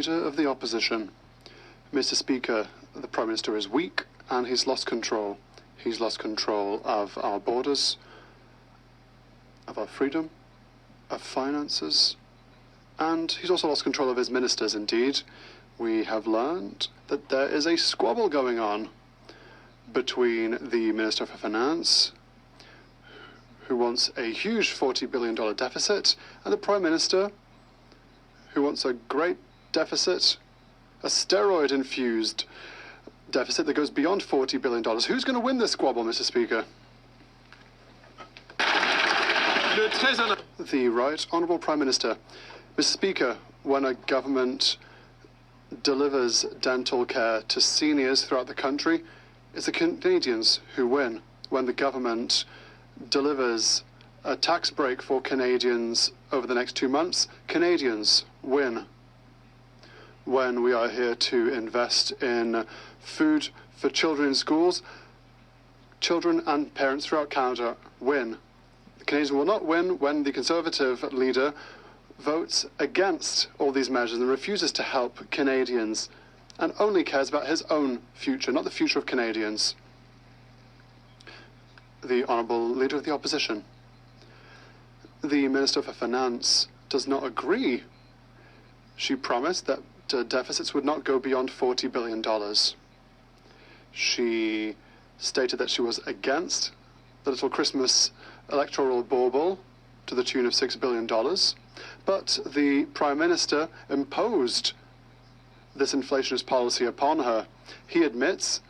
Leader of the Opposition. Mr. Speaker, the Prime Minister is weak and he's lost control. He's lost control of our borders, of our freedom, of finances, and he's also lost control of his ministers. Indeed, we have learned that there is a squabble going on between the Minister for Finance, who wants a huge $40 billion deficit, and the Prime Minister, who wants a great deficit, a steroid-infused deficit that goes beyond $40 billion. Who's going to win this squabble, Mr. Speaker? The Right Honourable Prime Minister. Mr. Speaker, when a government delivers dental care to seniors throughout the country, it's the Canadians who win. When the government delivers a tax break for Canadians over the next 2 months, Canadians win. When we are here to invest in food for children in schools, children and parents throughout Canada win. The Canadians will not win when the Conservative leader votes against all these measures and refuses to help Canadians and only cares about his own future, not the future of Canadians. The Honourable Leader of the Opposition. The Minister for Finance does not agree. She promised that deficits would not go beyond $40 billion. She stated that she was against the Little Christmas electoral bauble to the tune of $6 billion. But the Prime Minister imposed this inflationist policy upon her. He admits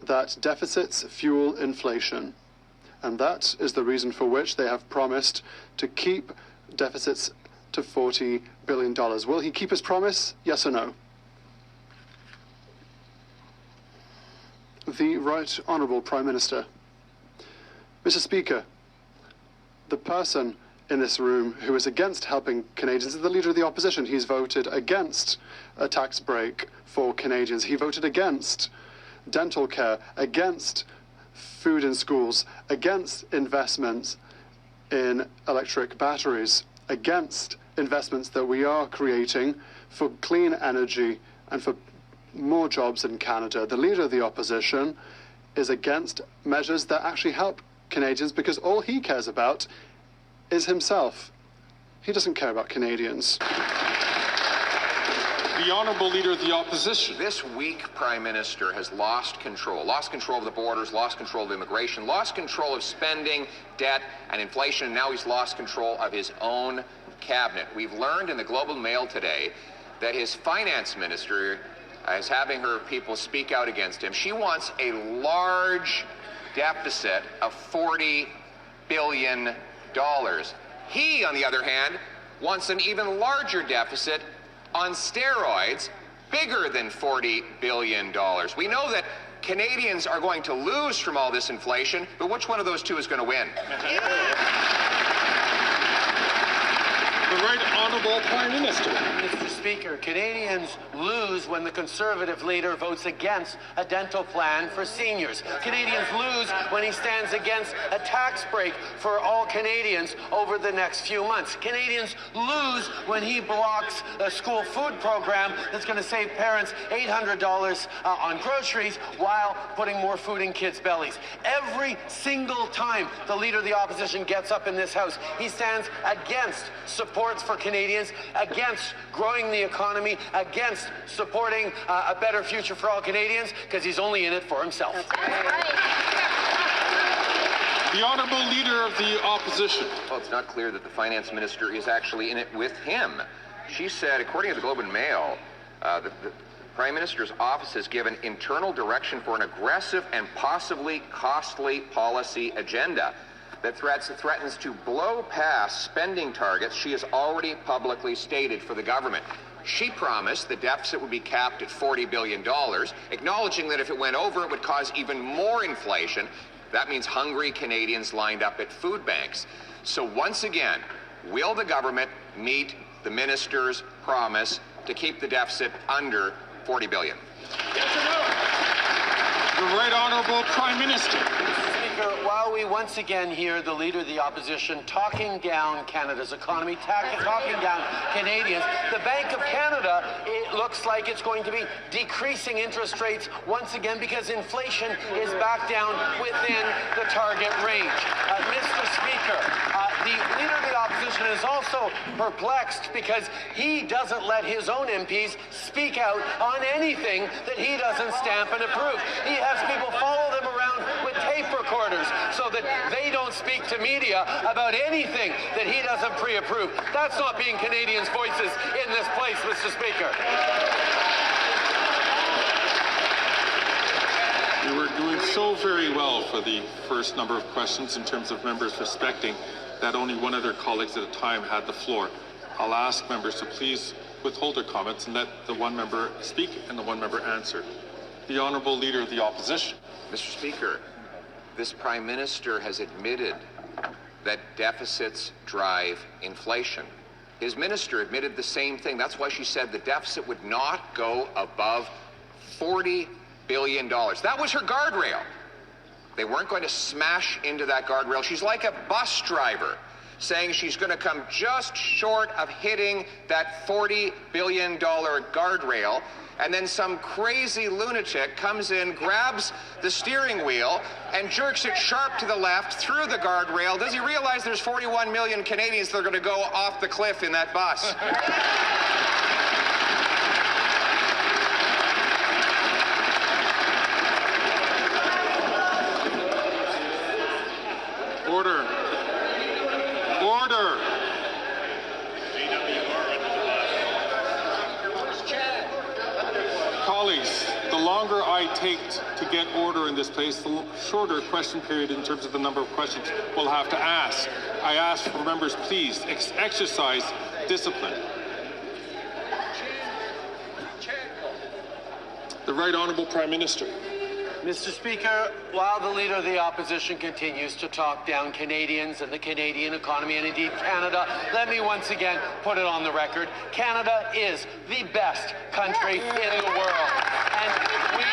that deficits fuel inflation. And that is the reason for which they have promised to keep deficits to $40 billion. Will he keep his promise? Yes or no? The Right Honourable Prime Minister. Mr. Speaker, the person in this room who is against helping Canadians is the Leader of the Opposition. He's voted against a tax break for Canadians. He voted against dental care, against food in schools, against investments in electric batteries, against investments that we are creating for clean energy and for more jobs in Canada. The Leader of the Opposition is against measures that actually help Canadians because all he cares about is himself. He doesn't care about Canadians. The Honourable Leader of the Opposition. This weak Prime Minister has lost control of the borders, lost control of immigration, lost control of spending, debt, and inflation, and now he's lost control of his own cabinet. We've learned in the Globe and Mail today that his finance minister is having her people speak out against him. She wants a large deficit of $40 billion. He, on the other hand, wants an even larger deficit on steroids, bigger than $40 billion. We know that Canadians are going to lose from all this inflation, but which one of those two is going to win? The Right Honourable Prime Minister. Mr. Speaker, Canadians lose when the Conservative leader votes against a dental plan for seniors. Canadians lose when he stands against a tax break for all Canadians over the next few months. Canadians lose when he blocks a school food program that's going to save parents $800 on groceries while putting more food in kids' bellies. Every single time the Leader of the Opposition gets up in this House, he stands against supports for Canadians, against growing the economy, against supporting a better future for all Canadians, because he's only in it for himself. The Honourable Leader of the Opposition. Well, it's not clear that the Finance Minister is actually in it with him. She said, according to the Globe and Mail, the Prime Minister's office has given internal direction for an aggressive and possibly costly policy agenda that threatens to blow past spending targets she has already publicly stated for the government. She promised the deficit would be capped at $40 billion, acknowledging that if it went over, it would cause even more inflation. That means hungry Canadians lined up at food banks. So once again, will the government meet the minister's promise to keep the deficit under $40 billion? Yes or no? The Right Honourable Prime Minister. Mr. Speaker, while Now we once again hear the Leader of the Opposition talking down Canada's economy, talking down Canadians. The Bank of Canada, it looks like it's going to be decreasing interest rates once again because inflation is back down within the target range. Mr. Speaker, the Leader of the Opposition is also perplexed because he doesn't let his own MPs speak out on anything that he doesn't stamp and approve. He has people follow them around with tape recorders so that they don't speak to media about anything that he doesn't pre-approve. That's not being Canadians' voices in this place, Mr. Speaker. We were doing so very well for the first number of questions in terms of members respecting that only one of their colleagues at a time had the floor. I'll ask members to please withhold their comments and let the one member speak and the one member answer. The Honourable Leader of the Opposition. Mr. Speaker, this Prime Minister has admitted that deficits drive inflation. His minister admitted the same thing. That's why she said the deficit would not go above $40 billion. That was her guardrail. They weren't going to smash into that guardrail. She's like a bus driver saying she's going to come just short of hitting that $40 billion guardrail, and then some crazy lunatic comes in, grabs the steering wheel, and jerks it sharp to the left through the guardrail. Does he realize there's 41 million Canadians that are going to go off the cliff in that bus? Order. Order. Colleagues, the longer I take to get order in this place, the shorter question period in terms of the number of questions we'll have to ask. I ask for members, please, exercise discipline. The Right Honourable Prime Minister. Mr. Speaker, while the Leader of the Opposition continues to talk down Canadians and the Canadian economy and indeed Canada, let me once again put it on the record. Canada is the best country in the world. And we,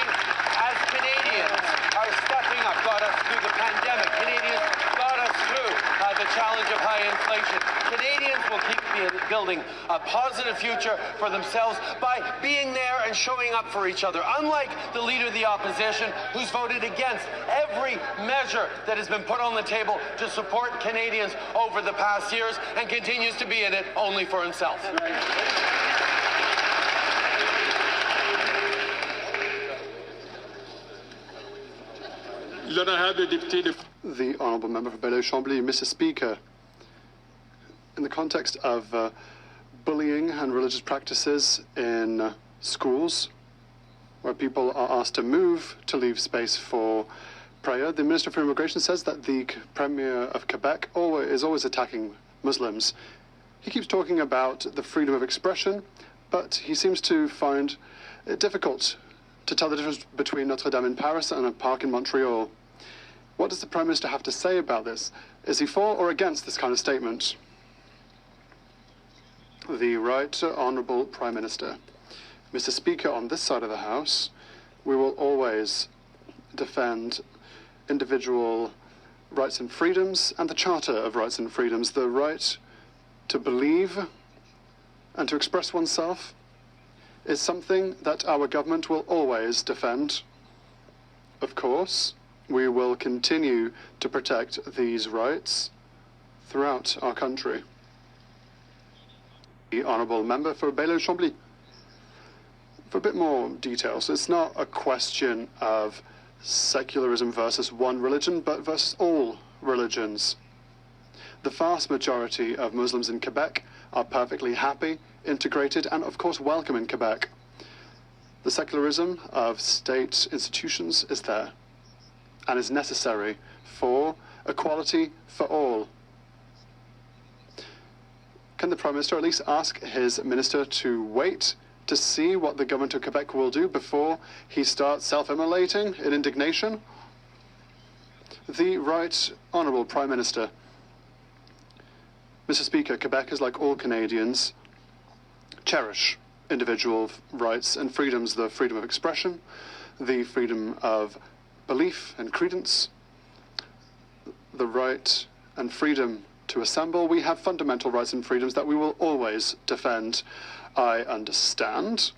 as Canadians, are stepping up, got us through the pandemic. Canadians got us through the challenge of high inflation. Canadians will keep building a positive future for themselves by being there and showing up for each other. Unlike the Leader of the Opposition, who's voted against every measure that has been put on the table to support Canadians over the past years and continues to be in it only for himself. The Honourable Member for Belleuil-Chambly. Mr. Speaker, in the context of bullying and religious practices in schools, where people are asked to move to leave space for prayer, the Minister for Immigration says that the Premier of Quebec is always attacking Muslims. He keeps talking about the freedom of expression, but he seems to find it difficult to tell the difference between Notre Dame in Paris and a park in Montreal. What does the Prime Minister have to say about this? Is he for or against this kind of statement? The Right Honourable Prime Minister. Mr. Speaker, on this side of the House, we will always defend individual rights and freedoms and the Charter of Rights and Freedoms, the right to believe and to express oneself is something that our government will always defend. Of course, we will continue to protect these rights throughout our country. The Honourable Member for Belleuil-Chambly. For a bit more details, it's not a question of secularism versus one religion, but versus all religions. The vast majority of Muslims in Quebec are perfectly happy, integrated, and of course welcome in Quebec. The secularism of state institutions is there and is necessary for equality for all. Can the Prime Minister at least ask his minister to wait to see what the government of Quebec will do before he starts self-immolating in indignation? The Right Honourable Prime Minister. Mr. Speaker, Quebecers, like all Canadians, cherish individual rights and freedoms, the freedom of expression, the freedom of belief and credence, the right and freedom to assemble. We have fundamental rights and freedoms that we will always defend. I understand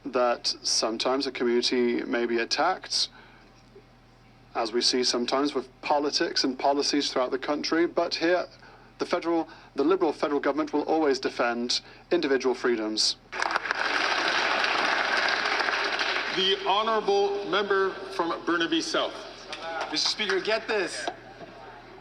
that sometimes a community may be attacked, as we see sometimes with politics and policies throughout the country, but here the Liberal federal government will always defend individual freedoms. The honourable member from Burnaby South. Mr. Speaker, get this.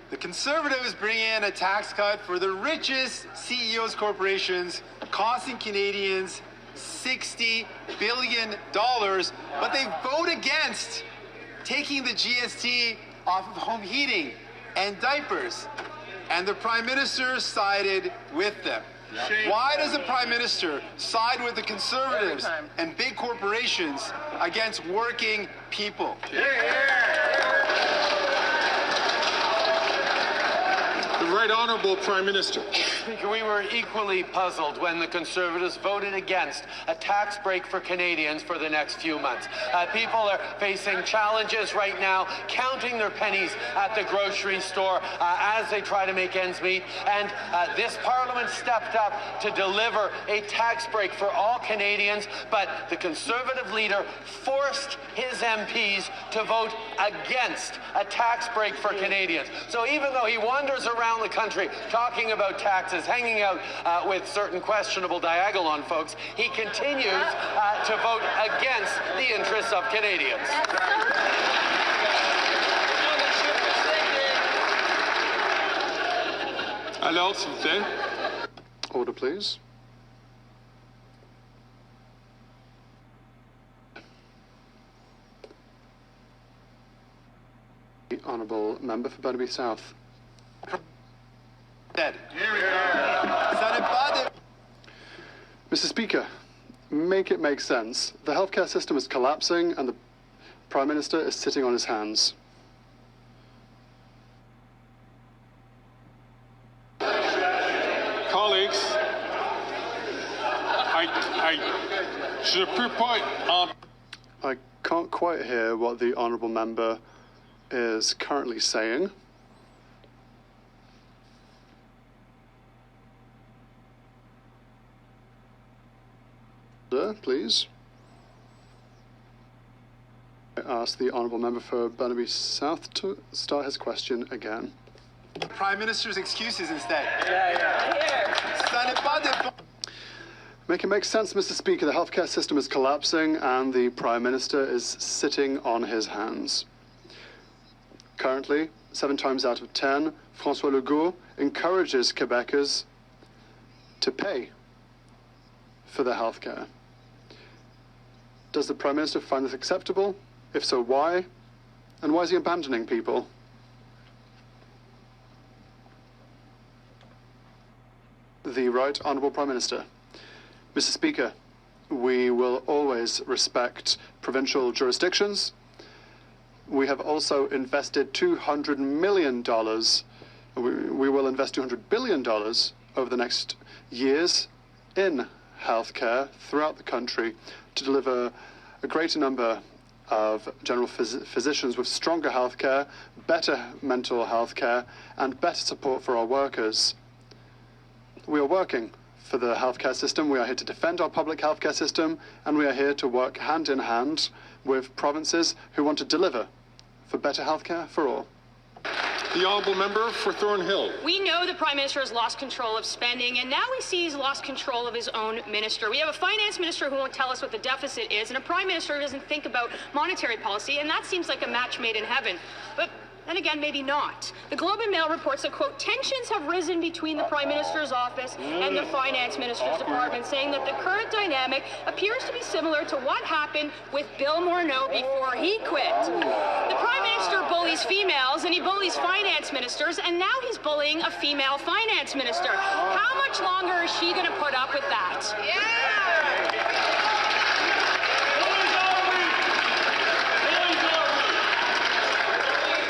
The Conservatives bring in a tax cut for the richest CEOs corporations, costing Canadians $60 billion, but they vote against taking the GST off of home heating and diapers. And the Prime Minister sided with them. Why does the Prime Minister side with the Conservatives and big corporations against working people? The Right Honourable Prime Minister. Speaker, we were equally puzzled when the Conservatives voted against a tax break for Canadians for the next few months. People are facing challenges right now, counting their pennies at the grocery store as they try to make ends meet. And this Parliament stepped up to deliver a tax break for all Canadians, but the Conservative leader forced his MPs to vote against a tax break for Canadians. So even though he wanders around the country talking about taxes, hanging out with certain questionable Diagolon folks, he continues to vote against the interests of Canadians. Alors, s'il vous plaît. Order, please. The honourable member for Burnaby South. Mr. Speaker, make it make sense. The healthcare system is collapsing and the Prime Minister is sitting on his hands. Colleagues, je peux pas I can't quite hear what the honourable member is currently saying. Please. I ask the honourable member for Burnaby South to start his question again. The Prime Minister's excuses instead. Make it make sense, Mr. Speaker. The healthcare system is collapsing and the Prime Minister is sitting on his hands. Currently, 7 times out of 10, François Legault encourages Quebecers to pay for their healthcare. Does the Prime Minister find this acceptable? If so, why? And why is he abandoning people? The Right Honourable Prime Minister. Mr. Speaker, we will always respect provincial jurisdictions. We have also invested $200 million. We will invest $200 billion over the next years in healthcare throughout the country to deliver a greater number of general physicians with stronger healthcare, better mental health care, and better support for our workers. We are working for the healthcare system. We are here to defend our public healthcare system, and we are here to work hand in hand with provinces who want to deliver for better healthcare for all. The honourable member for Thornhill. We know the Prime Minister has lost control of spending, and now we see he's lost control of his own minister. We have a finance minister who won't tell us what the deficit is, and a Prime Minister who doesn't think about monetary policy, and that seems like a match made in heaven. But then again, maybe not. The Globe and Mail reports that, quote, tensions have risen between the Prime Minister's office and the Finance Minister's department, saying that the current dynamic appears to be similar to what happened with Bill Morneau before he quit. The Prime Minister bullies females and he bullies finance ministers, and now he's bullying a female finance minister. How much longer is she going to put up with that?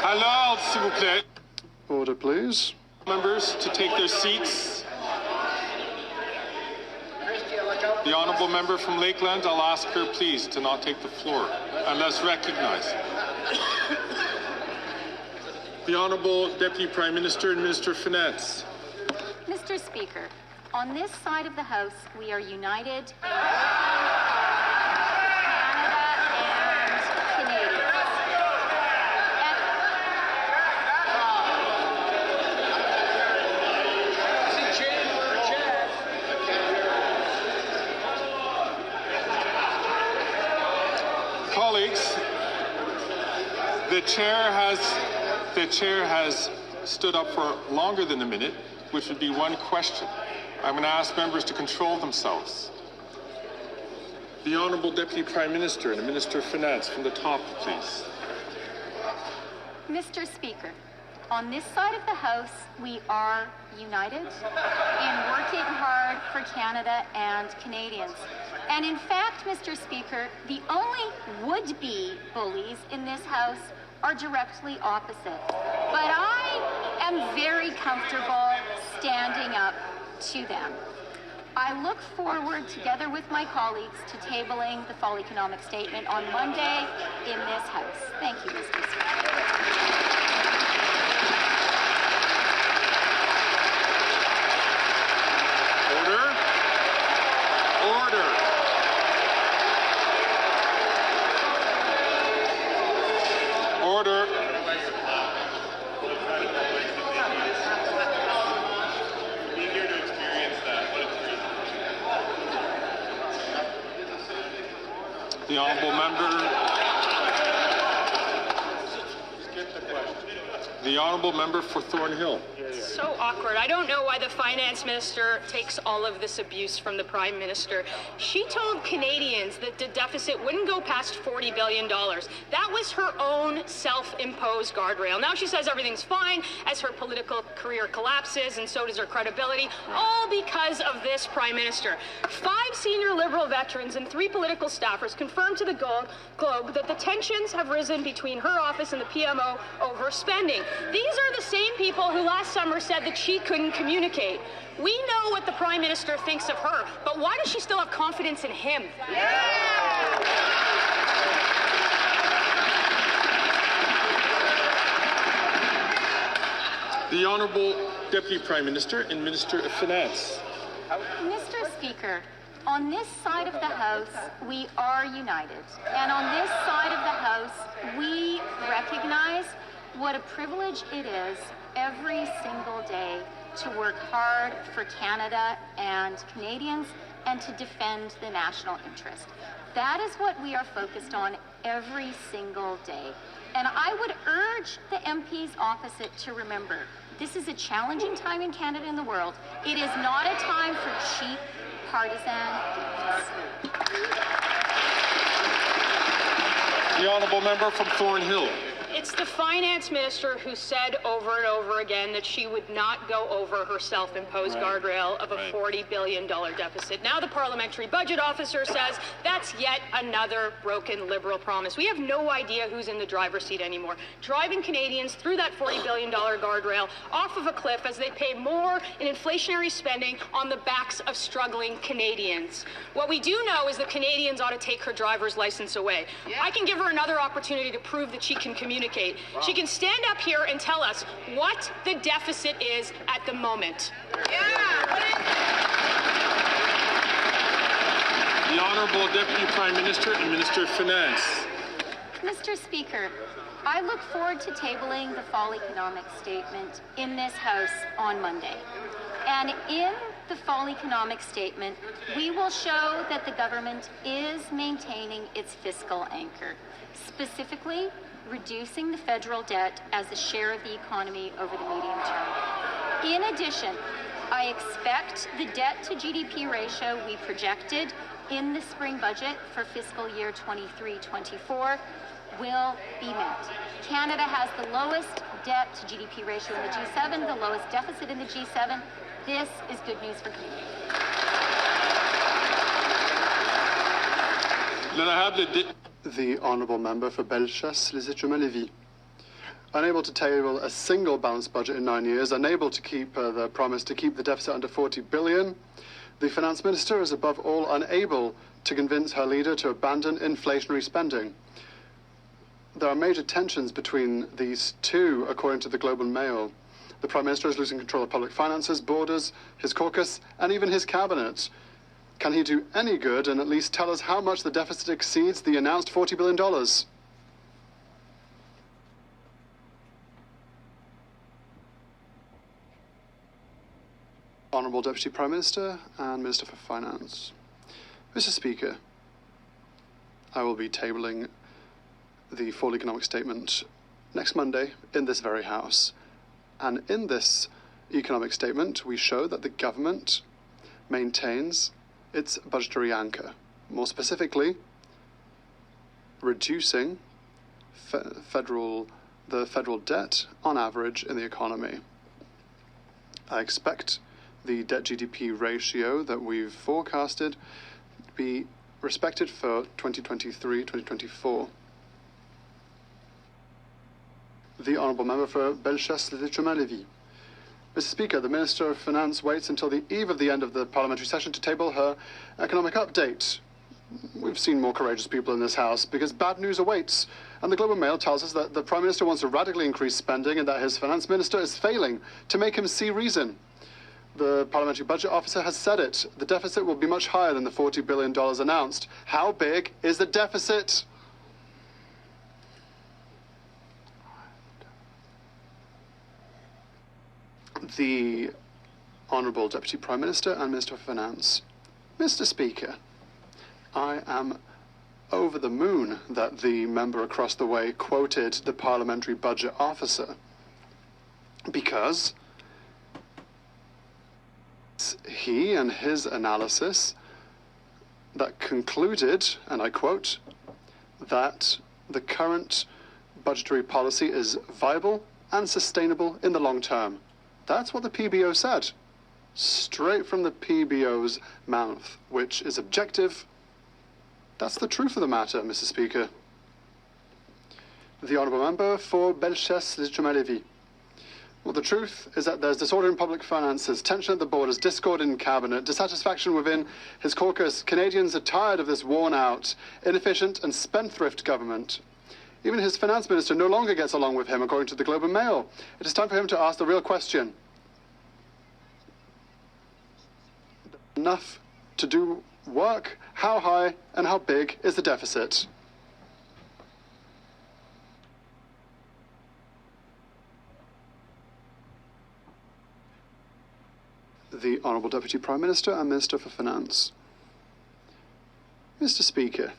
Alors, s'il vous plaît. Order, please. Members to take their seats. The honourable member from Lakeland, I'll ask her, please, to not take the floor unless recognized. The Honourable Deputy Prime Minister and Minister of Finance. Mr. Speaker, on this side of the House, we are united in Canada and Canadians. Colleagues, the chair has stood up for longer than a minute, which would be one question. I'm going to ask members to control themselves. The Honourable Deputy Prime Minister and the Minister of Finance from the top, please. Mr. Speaker, on this side of the House, we are united in working hard for Canada and Canadians. And in fact, Mr. Speaker, the only would-be bullies in this House are directly opposite. But I am very comfortable standing up to them. I look forward, together with my colleagues, to tabling the Fall Economic Statement on Monday in this House. Thank you, Mr. Speaker. Order. The honourable member. The honourable member for Thornhill. So awkward. I don't know why the finance minister takes all of this abuse from the prime minister. She told Canadians that the deficit wouldn't go past $40 billion. That was her own self-imposed guardrail. Now she says everything's fine as her political career collapses, and so does her credibility, all because of this prime minister. 5 senior Liberal veterans and 3 political staffers confirmed to the Globe that the tensions have risen between her office and the PMO over spending. These are the same people who last summer said that she couldn't communicate. We know what the Prime Minister thinks of her, but why does she still have confidence in him? The Honourable Deputy Prime Minister and Minister of Finance. Mr. Speaker, on this side of the House, we are united. And on this side of the House, we recognize what a privilege it is every single day to work hard for Canada and Canadians and to defend the national interest. That is what we are focused on every single day. And I would urge the MPs opposite to remember, this is a challenging time in Canada and the world. It is not a time for cheap partisan games. The honourable member from Thornhill. It's the finance minister who said over and over again that she would not go over her self-imposed guardrail of a $40 billion deficit. Now the parliamentary budget officer says that's yet another broken Liberal promise. We have no idea who's in the driver's seat anymore, driving Canadians through that $40 billion guardrail off of a cliff as they pay more in inflationary spending on the backs of struggling Canadians. What we do know is that Canadians ought to take her driver's license away. I can give her another opportunity to prove that she can communicate. She can stand up here and tell us what the deficit is at the moment. The Honourable Deputy Prime Minister and Minister of Finance. Mr. Speaker, I look forward to tabling the Fall Economic Statement in this House on Monday. And in the Fall Economic Statement, we will show that the government is maintaining its fiscal anchor, specifically reducing the federal debt as a share of the economy over the medium term. In addition, I expect the debt to GDP ratio we projected in the spring budget for fiscal year 23-24 will be met. Canada has the lowest debt to GDP ratio in the G7, the lowest deficit in the G7. This is good news for Canadians. The honourable member for Bellechasse, Les Etchemins-Lévis. Unable to table a single balanced budget in 9 years, unable to keep the promise to keep the deficit under 40 billion, the finance minister is above all unable to convince her leader to abandon inflationary spending. there are major tensions between these two, according to the Globe and Mail. The Prime Minister is losing control of public finances, borders, his caucus, and even his cabinet. Can he do any good and at least tell us how much the deficit exceeds the announced $40 billion? Honourable Deputy Prime Minister and Minister for Finance. Mr. Speaker, I will be tabling the Fall Economic Statement next Monday in this very House. And in this economic statement, we show that the government maintains its budgetary anchor. More specifically, reducing the federal debt on average in the economy. I expect the debt-GDP ratio that we've forecasted to be respected for 2023-2024. The Honourable Member for Bellechasse-les-Chemins-Lévis. Mr. Speaker, the Minister of Finance waits until the eve of the end of the parliamentary session to table her economic update. We've seen more courageous people in this House because bad news awaits. And the Globe and Mail tells us that the Prime Minister wants to radically increase spending and that his Finance Minister is failing to make him see reason. The Parliamentary Budget Officer has said it. The deficit will be much higher than the $40 billion announced. How big is the deficit? The Honourable Deputy Prime Minister and Minister for Finance. Mr. Speaker, I am over the moon that the member across the way quoted the Parliamentary Budget Officer, because he and his analysis that concluded, and I quote, that the current budgetary policy is viable and sustainable in the long term. That's what the PBO said, straight from the PBO's mouth, which is objective. That's the truth of the matter, Mr. Speaker. The Honourable Member for Bellechasse-les-Chemins-Lévis. Well, the truth is that there's disorder in public finances, tension at the borders, discord in cabinet, dissatisfaction within his caucus. Canadians are tired of this worn-out, inefficient and spendthrift government. Even his finance minister no longer gets along with him, according to the Globe and Mail. It is time for him to ask the real question. Enough to do work? How high and how big is the deficit? The Honourable Deputy Prime Minister and Minister for Finance. Mr. Speaker,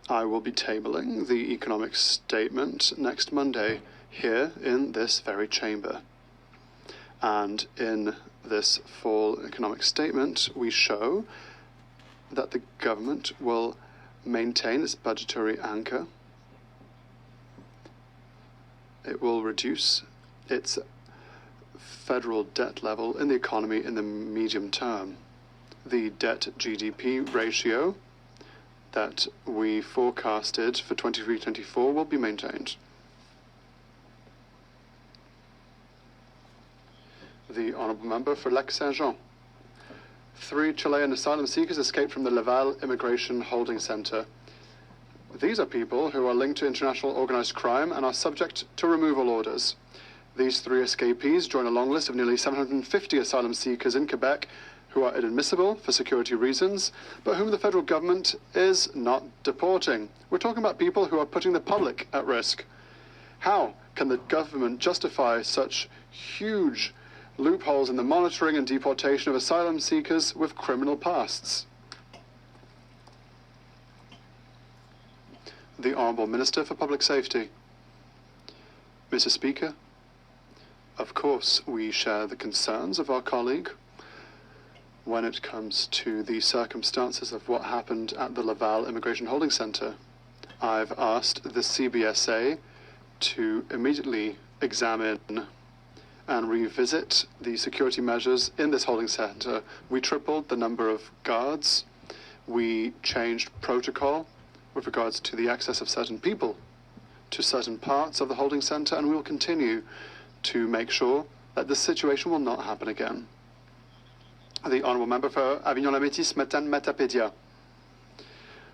I will be tabling the economic statement next Monday here in this very chamber. And in this fall economic statement, we show that the government will maintain its budgetary anchor. It will reduce its federal debt level in the economy in the medium term. The debt-GDP ratio that we forecasted for 23-24 will be maintained. The Honourable Member for Lac-Saint-Jean. 3 Chilean asylum seekers escaped from the Laval Immigration Holding Centre. These are people who are linked to international organised crime and are subject to removal orders. These 3 escapees join a long list of nearly 750 asylum seekers in Quebec who are inadmissible for security reasons, but whom the federal government is not deporting. We're talking about people who are putting the public at risk. How can the government justify such huge loopholes in the monitoring and deportation of asylum seekers with criminal pasts? The Honourable Minister for Public Safety. Mr. Speaker, of course we share the concerns of our colleague when it comes to the circumstances of what happened at the Laval Immigration Holding Centre. I've asked the CBSA to immediately examine and revisit the security measures in this holding centre. We tripled the number of guards. We changed protocol with regards to the access of certain people to certain parts of the holding centre, and we will continue to make sure that this situation will not happen again. The Honourable Member for Avignon-la-Métis, Matane-Matapédia.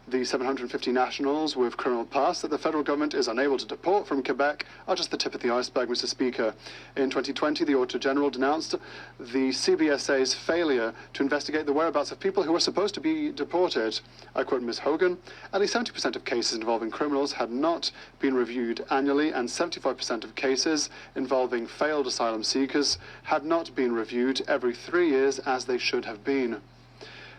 The 750 nationals with criminal past that the federal government is unable to deport from Quebec are just the tip of the iceberg, Mr. Speaker. In 2020, the Auditor General denounced the CBSA's failure to investigate the whereabouts of people who were supposed to be deported. I quote Ms. Hogan, "At least 70% of cases involving criminals had not been reviewed annually, and 75% of cases involving failed asylum seekers had not been reviewed every 3 years as they should have been."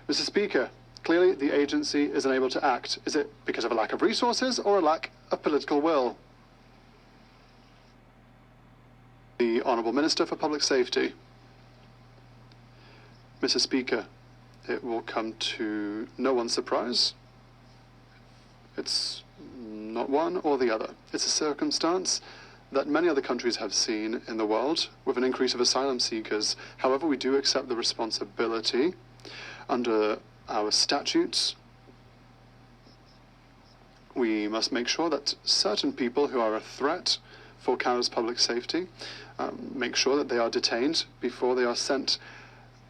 Mr. Speaker, clearly the agency is unable to act. Is it because of a lack of resources or a lack of political will? The Honourable Minister for Public Safety. Mr. Speaker, it will come to no one's surprise. It's not one or the other. It's a circumstance that many other countries have seen in the world with an increase of asylum seekers. However, we do accept the responsibility under our statutes. We must make sure that certain people who are a threat for Canada's public safety, make sure that they are detained before they are sent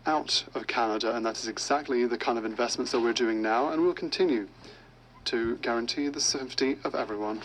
out of Canada, and that is exactly the kind of investments that we're doing now, and we'll continue to guarantee the safety of everyone.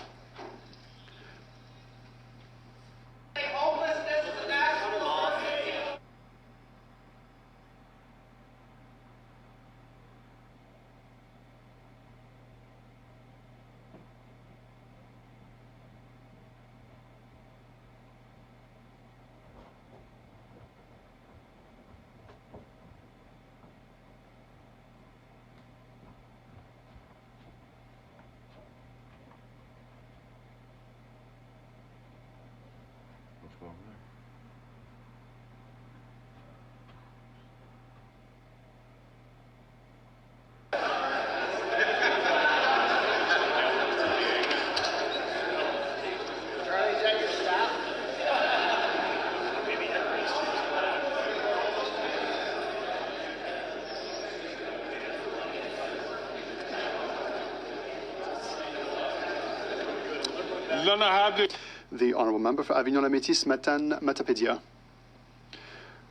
The Honourable Member for Avignon-la-Métis, Matane-Matapédia.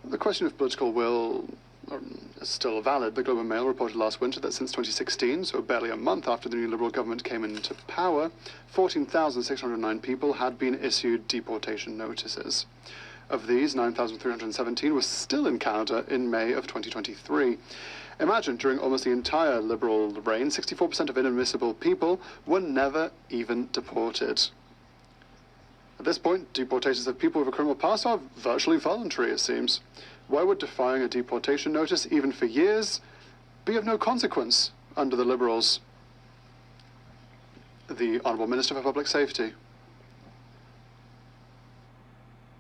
The question of political will is still valid. The Globe and Mail reported last winter that since 2016, so barely a month after the new Liberal government came into power, 14,609 people had been issued deportation notices. Of these, 9,317 were still in Canada in May of 2023. Imagine, during almost the entire Liberal reign, 64% of inadmissible people were never even deported. At this point, deportations of people with a criminal past are virtually voluntary, it seems. Why would defying a deportation notice, even for years, be of no consequence under the Liberals? The Honourable Minister for Public Safety.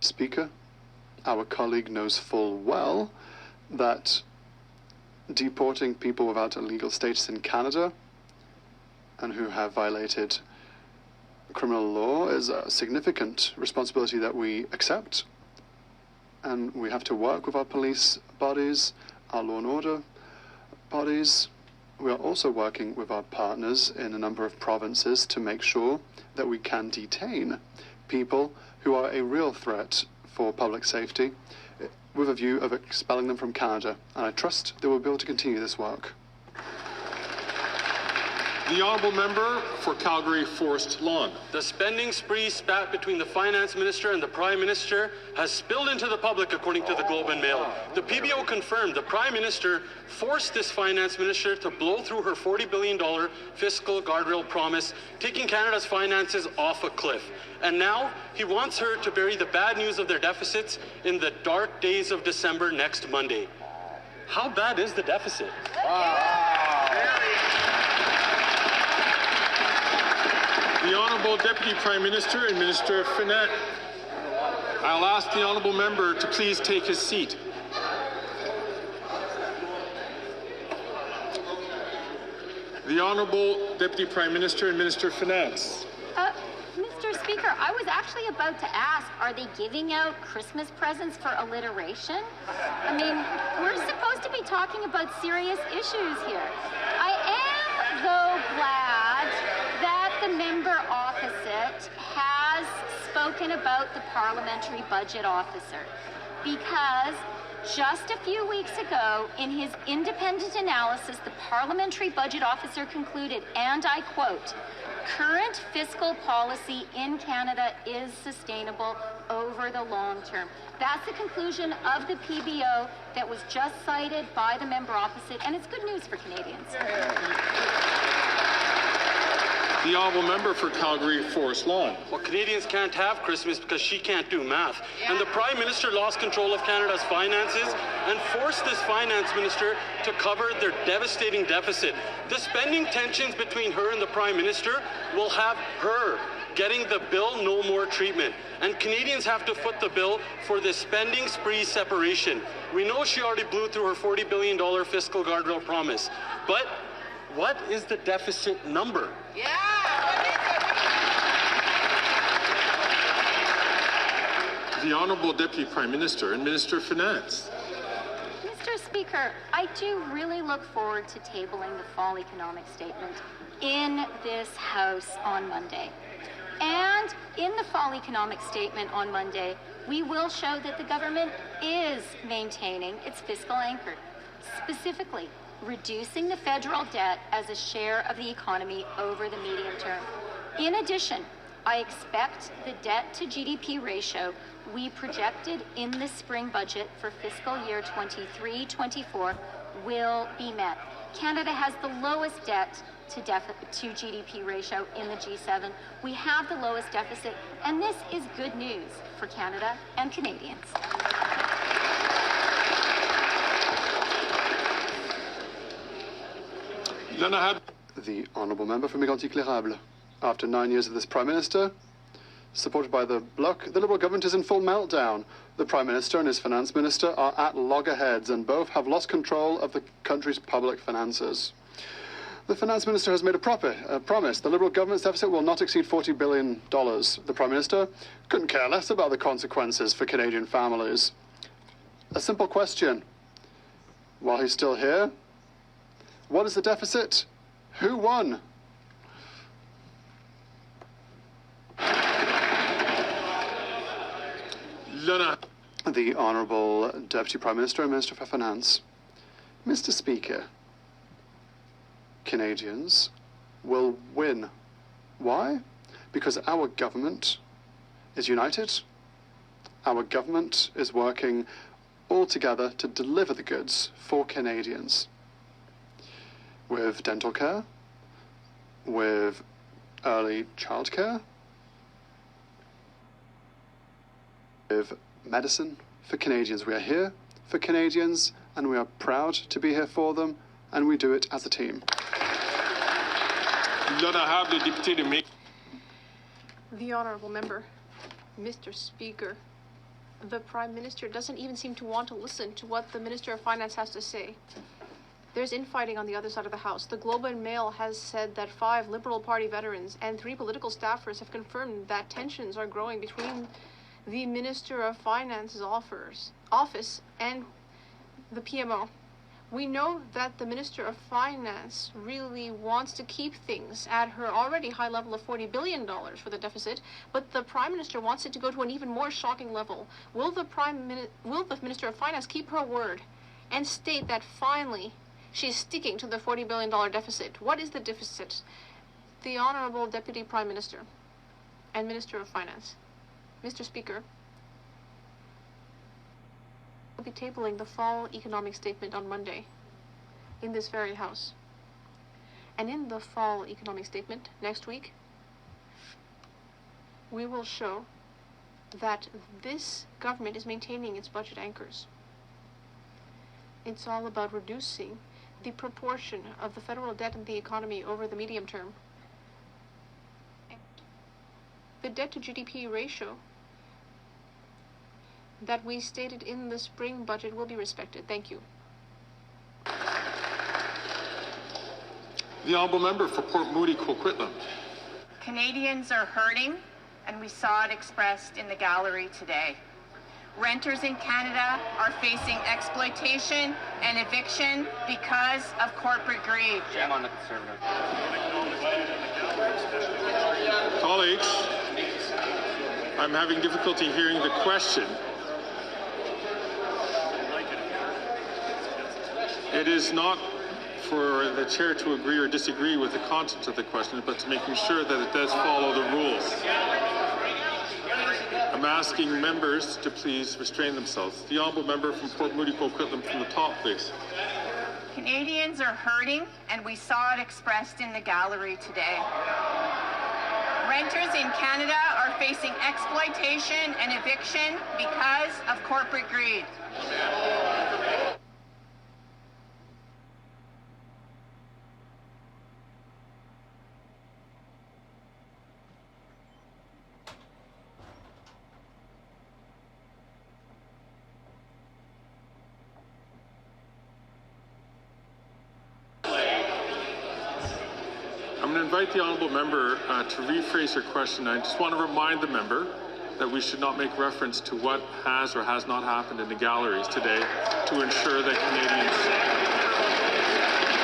Speaker, our colleague knows full well that deporting people without a legal status in Canada and who have violated criminal law is a significant responsibility that we accept, and we have to work with our police bodies, our law and order bodies. We are also working with our partners in a number of provinces to make sure that we can detain people who are a real threat for public safety with a view of expelling them from Canada, and I trust they will be able to continue this work. The Honourable Member for Calgary Forest Lawn. The spending spree spat between the Finance Minister and the Prime Minister has spilled into the public, according to the Globe and Mail. The PBO confirmed the Prime Minister forced this Finance Minister to blow through her $40 billion fiscal guardrail promise, taking Canada's finances off a cliff. And now he wants her to bury the bad news of their deficits in the dark days of December next Monday. How bad is the deficit? The Honourable Deputy Prime Minister and Minister of Finance. I'll ask the Honourable Member to please take his seat. The Honourable Deputy Prime Minister and Minister of Finance. Mr. Speaker, I was actually about to ask, are they giving out Christmas presents for alliteration? I mean, we're supposed to be talking about serious issues here. I am, though, glad that the member opposite has spoken about the parliamentary budget officer, because Just a few weeks ago, in his independent analysis, the Parliamentary Budget Officer concluded, and I quote, "Current fiscal policy in Canada is sustainable over the long term." That's the conclusion of the PBO that was just cited by the member opposite, and it's good news for Canadians. The honourable member for Calgary Forest Lawn. Well, Canadians can't have Christmas because she can't do math. And the Prime Minister lost control of Canada's finances and forced this finance minister to cover their devastating deficit. The spending tensions between her and the Prime Minister will have her getting the Bill No More treatment. And Canadians have to foot the bill for this spending spree separation. We know she already blew through her $40 billion fiscal guardrail promise. But what is the deficit number? The Honourable Deputy Prime Minister and Minister of Finance. Mr. Speaker, I do really look forward to tabling the fall economic statement in this House on Monday. And in the fall economic statement on Monday, we will show that the government is maintaining its fiscal anchor, specifically reducing the federal debt as a share of the economy over the medium term. In addition, I expect the debt to GDP ratio we projected in the spring budget for fiscal year 23-24 will be met. Canada has the lowest debt to GDP ratio in the G7. We have the lowest deficit, and this is good news for Canada and Canadians. The honourable member for Mégantic-L'Érable. After 9 years of this Prime Minister, supported by the Bloc, the Liberal government is in full meltdown. The Prime Minister and his Finance Minister are at loggerheads, and both have lost control of the country's public finances. The Finance Minister has made a promise. The Liberal government's deficit will not exceed $40 billion. The Prime Minister couldn't care less about the consequences for Canadian families. A simple question. While he's still here, what is the deficit? Who won? The Honourable Deputy Prime Minister and Minister for Finance. Mr. Speaker, Canadians will win. Why? Because our government is united. Our government is working all together to deliver the goods for Canadians. With dental care, with early childcare, with medicine for Canadians. We are here for Canadians, and we are proud to be here for them, and we do it as a team. The honourable member. Mr. Speaker, the Prime Minister doesn't even seem to want to listen to what the Minister of Finance has to say. There's infighting on the other side of the House. The Globe and Mail has said that 5 Liberal Party veterans and 3 political staffers have confirmed that tensions are growing between the Minister of Finance's office and the PMO. We know that the Minister of Finance really wants to keep things at her already high level of $40 billion for the deficit, but the Prime Minister wants it to go to an even more shocking level. Will the Minister of Finance keep her word and state that finally she's sticking to the $40 billion deficit? What is the deficit? The Honourable Deputy Prime Minister and Minister of Finance. Mr. Speaker, we'll be tabling the fall economic statement on Monday in this very House. And in the fall economic statement next week, we will show that this government is maintaining its budget anchors. It's all about reducing the proportion of the federal debt in the economy over the medium term. The debt to GDP ratio that we stated in the spring budget will be respected. Thank you. The honourable member for Port Moody, Coquitlam. Canadians are hurting, and we saw it expressed in the gallery today. Renters in Canada are facing exploitation and eviction because of corporate greed. Jam on the Conservative. Colleagues, I'm having difficulty hearing the question. It is not for the chair to agree or disagree with the content of the question, but to making sure that it does follow the rules. I'm asking members to please restrain themselves. The honourable member from Port Moody Coquitlam from the top, please. Canadians are hurting, and we saw it expressed in the gallery today. Renters in Canada are facing exploitation and eviction because of corporate greed. I'm going to invite the honourable member to rephrase her question. I just want to remind the member that we should not make reference to what has or has not happened in the galleries today to ensure that Canadians,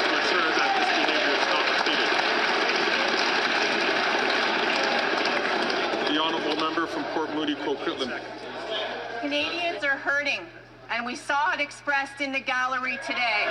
to ensure that this behaviour is not repeated. The honourable member from Port Moody Coquitlam. Canadians are hurting, and we saw it expressed in the gallery today.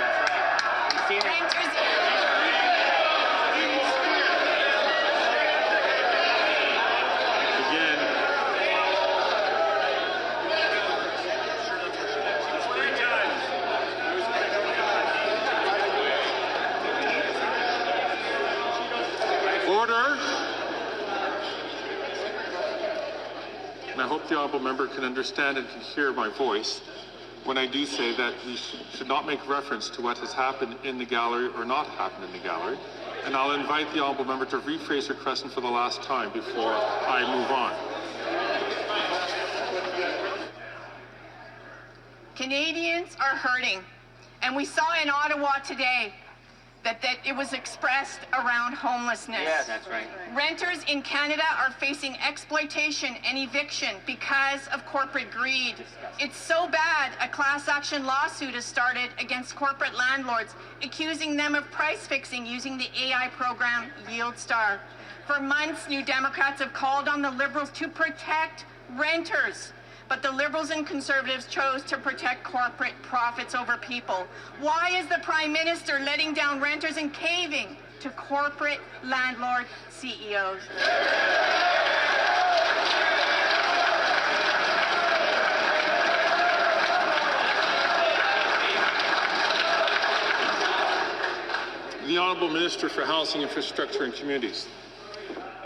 Order. And I hope the honourable member can understand and can hear my voice when I do say that we should not make reference to what has happened in the gallery or not happened in the gallery. And I'll invite the honourable member to rephrase her question for the last time before I move on. Canadians are hurting, and we saw in Ottawa today that it was expressed around homelessness. Yes, that's right. Renters in Canada are facing exploitation and eviction because of corporate greed. It's so bad, a class action lawsuit has started against corporate landlords, accusing them of price fixing using the AI program YieldStar. For months, New Democrats have called on the Liberals to protect renters. But the Liberals and Conservatives chose to protect corporate profits over people. Why is the Prime Minister letting down renters and caving to corporate landlord CEOs? The Honourable Minister for Housing, Infrastructure and Communities.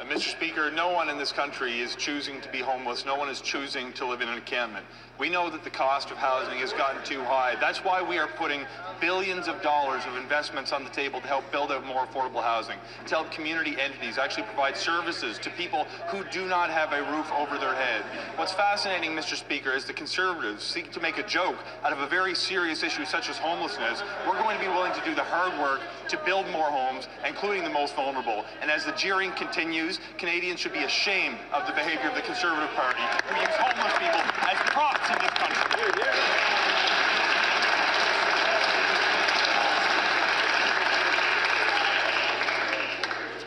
Mr. Speaker, no one in this country is choosing to be homeless. No one is choosing to live in an encampment. We know that the cost of housing has gotten too high. That's why we are putting billions of dollars of investments on the table to help build out more affordable housing, to help community entities actually provide services to people who do not have a roof over their head. What's fascinating, Mr. Speaker, is the Conservatives seek to make a joke out of a very serious issue such as homelessness. We're going to be willing to do the hard work to build more homes, including the most vulnerable. And as the jeering continues, Canadians should be ashamed of the behavior of the Conservative Party, who use homeless people as props in this country.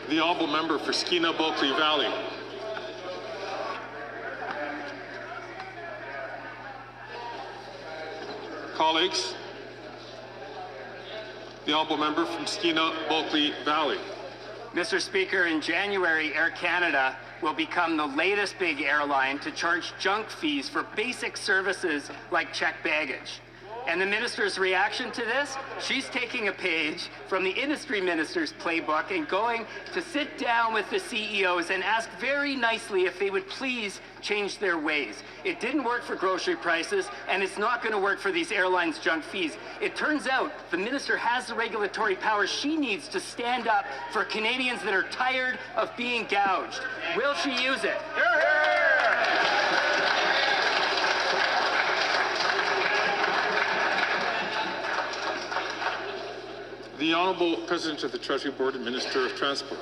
The honourable member for Skeena Bulkley Valley. Colleagues, the honourable member from Skeena Bulkley Valley. Mr. Speaker, in January, Air Canada will become the latest big airline to charge junk fees for basic services like checked baggage. And the minister's reaction to this? She's taking a page from the industry minister's playbook and going to sit down with the CEOs and ask very nicely if they would please change their ways. It didn't work for grocery prices, and it's not going to work for these airlines' junk fees. It turns out the minister has the regulatory power she needs to stand up for Canadians that are tired of being gouged. Will she use it? Hear, hear! The Honourable President of the Treasury Board and Minister of Transport.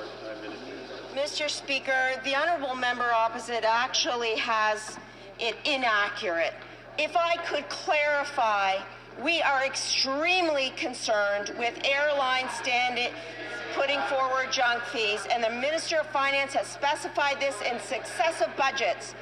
Mr. Speaker, the honourable member opposite actually has it inaccurate. If I could clarify, we are extremely concerned with airlines putting forward junk fees, and the Minister of Finance has specified this in successive budgets.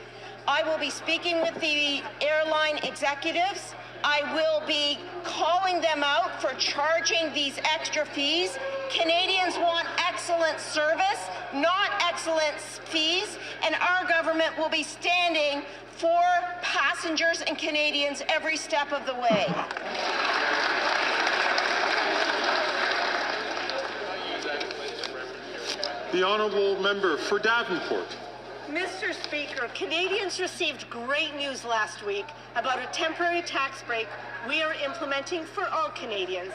I will be speaking with the airline executives I will be calling them out for charging these extra fees. Canadians want excellent service, not excellent fees, and our government will be standing for passengers and Canadians every step of the way. The honourable member for Davenport. Mr. Speaker, Canadians received great news last week about a temporary tax break we are implementing for all Canadians.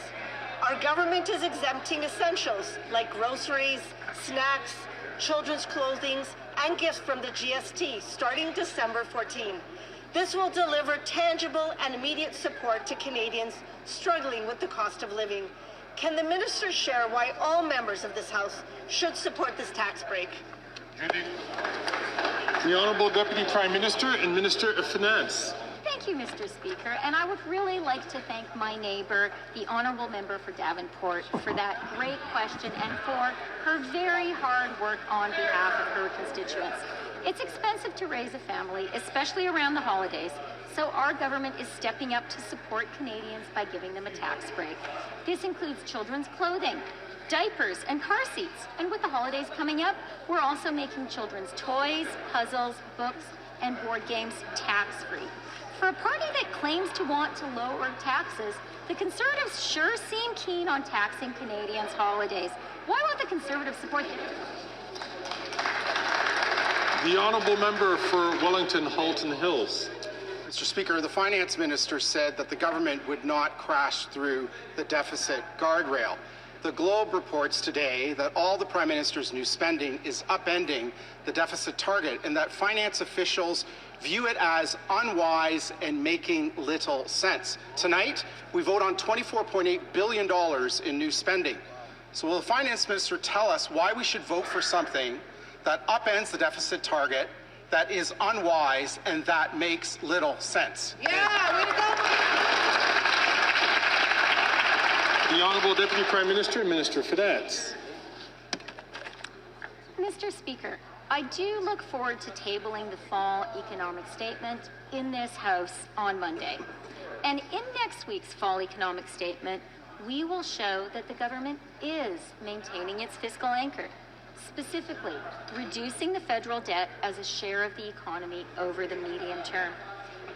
Our government is exempting essentials like groceries, snacks, children's clothing, and gifts from the GST starting December 14. This will deliver tangible and immediate support to Canadians struggling with the cost of living. Can the minister share why all members of this House should support this tax break? The Honourable Deputy Prime Minister and Minister of Finance. Thank you, Mr. Speaker, and I would really like to thank my neighbour, the Honourable Member for Davenport, for that great question and for her very hard work on behalf of her constituents. It's expensive to raise a family, especially around the holidays, so our government is stepping up to support Canadians by giving them a tax break. This includes children's clothing, diapers, and car seats. And with the holidays coming up, we're also making children's toys, puzzles, books, and board games tax-free. For a party that claims to want to lower taxes, the Conservatives sure seem keen on taxing Canadians' holidays. Why won't the Conservatives support them? The honourable member for Wellington Halton Hills. Mr. Speaker, the Finance Minister said that the government would not crash through the deficit guardrail. The Globe reports today that all the Prime Minister's new spending is upending the deficit target and that finance officials view it as unwise and making little sense. Tonight, we vote on $24.8 billion in new spending. So will the Finance Minister tell us why we should vote for something that upends the deficit target, that is unwise, and that makes little sense? Yeah, way to go! The Honourable Deputy Prime Minister and Minister of Finance. Mr. Speaker, I do look forward to tabling the fall economic statement in this House on Monday. And in next week's fall economic statement, we will show that the government is maintaining its fiscal anchor, specifically reducing the federal debt as a share of the economy over the medium term.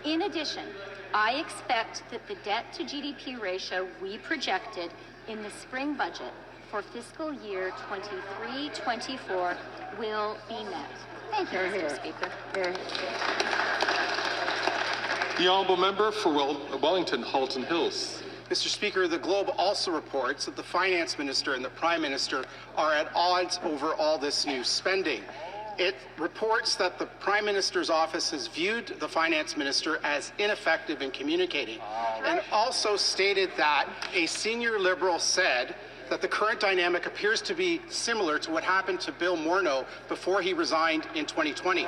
In addition, I expect that the debt to GDP ratio we projected in the spring budget for fiscal year 23-24 will be met. Thank you, Mr. Speaker. The honourable member for Wellington Halton Hills. Mr. Speaker, the Globe also reports that the Finance Minister and the Prime Minister are at odds over all this new spending. It reports that the Prime Minister's office has viewed the Finance Minister as ineffective in communicating, and also stated that a senior Liberal said that the current dynamic appears to be similar to what happened to Bill Morneau before he resigned in 2020.